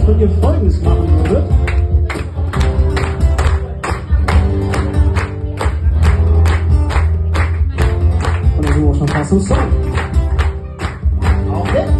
wenn ihr Folgendes machen würdet. Und dann sind wir schon fast im Song. Auf jetzt!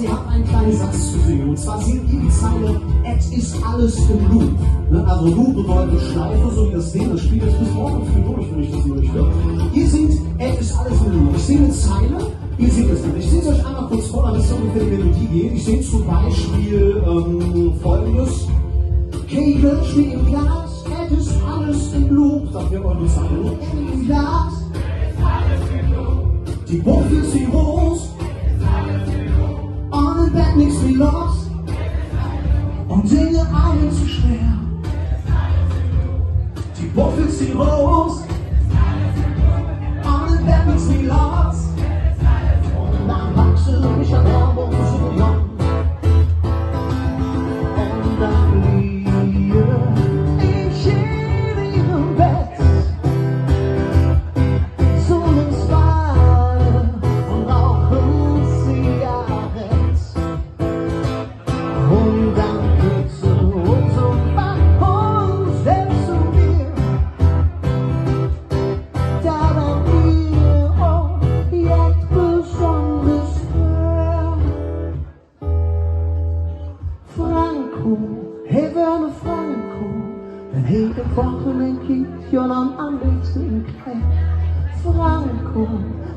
Ihr habt einen kleinen Satz zu singen, und zwar singt ihr die Zeile, es ist alles im Loop. Also Loop bedeutet Schleife, so wie das Ding, das spielt jetzt bis morgen früh durch, wenn ich das möchte. Ihr singt, es ist alles im Loop. Ich singe eine Zeile, ihr singt es nicht. Ich singe es euch einmal kurz vor, damit es so ungefähr die Melodie geht. Ich singe zum Beispiel folgendes. Kegel steht im Glas, es ist alles im Loop. Sagt ihr eure Zeile. Im Glas, die Buffel ist die Rose. Und im Bett nichts wie los und Dinge alle zu schwer. Die Buffel ist die Rose und im Bett nichts wie los und dann wachse ich an Werbung zu jung und dann liege ich in ihrem Bett zu einem Smile und rauchen Zigaretten. Und dann geht's so zum Balkon, selbst zu mir. Da dann wir auch jetzt besonders fair. Franco, hey Werner Franco, den hele Wochen giet Jon am liebsten im Kleid. Franco,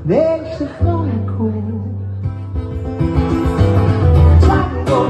der echte Franco. Tango.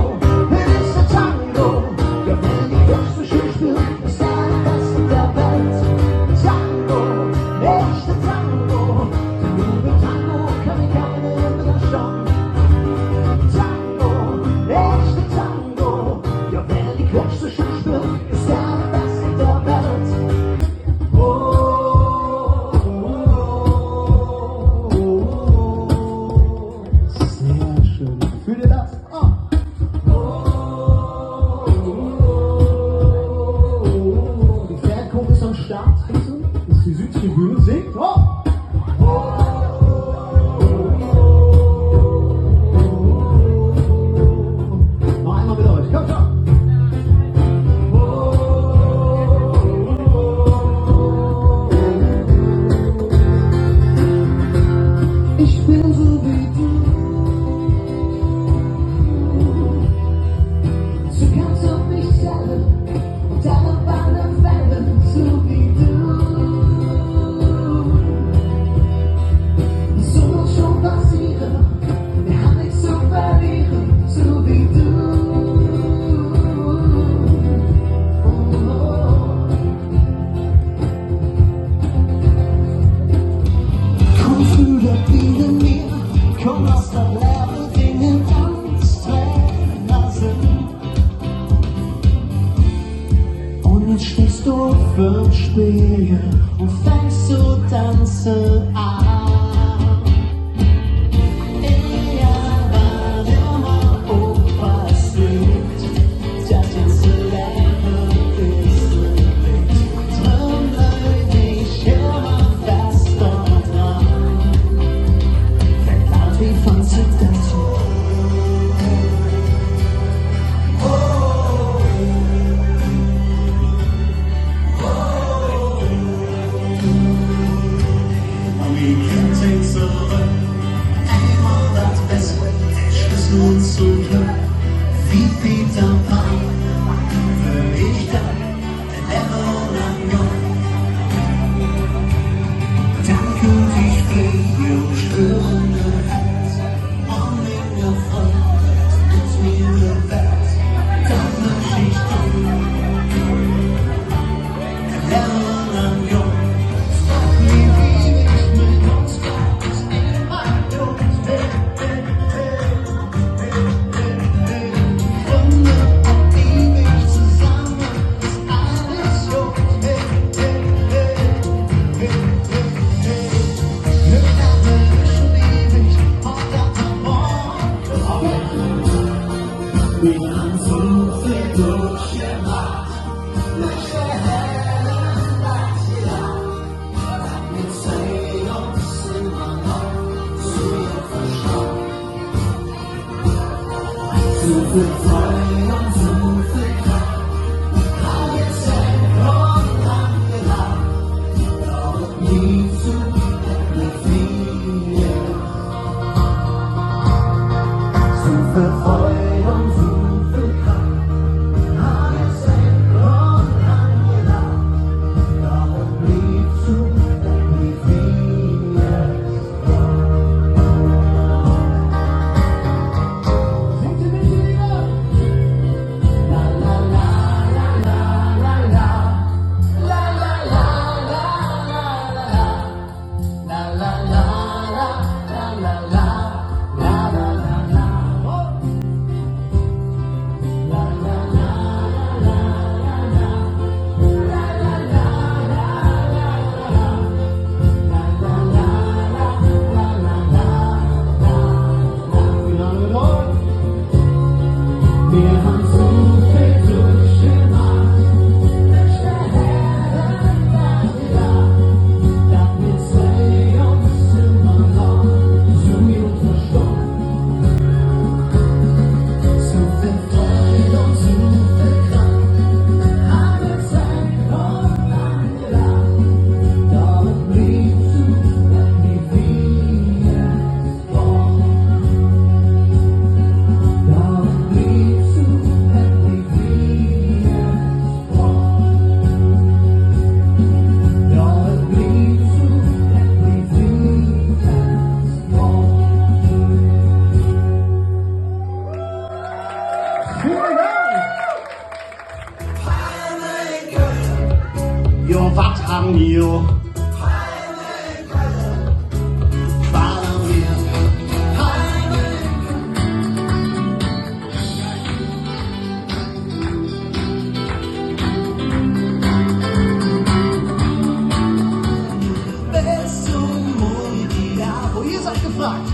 viel Freude und so viel Kraft. Haben wir Zeit und haben gelacht. Doch nie zu endlich viel. So viel Freude und so viel Kraft. Haben wir Zeit und haben gelacht. Doch nie zu endlich viel. Singt ihr mit mir? La la la la la la la. La la la la la la la. La la la la la la la. La la la la. La la la la la la. La la la la la la. La la la la la la la. Wie lange noch? Wir haben so viel durchgemacht. Welche Herren war wieder? Dass wir zwei uns immer noch so gut verstanden. So viel Freude und so viel Kraft. Haben wir Zeit und haben gelacht. Doch es blieb so endlich wie es war. Doch es blieb so endlich wie es war. Doch es blieb so endlich wie es war. Jo, wat haben wir? Ballern wir. Bis zum Mond wieder. Wo ihr seid gefragt.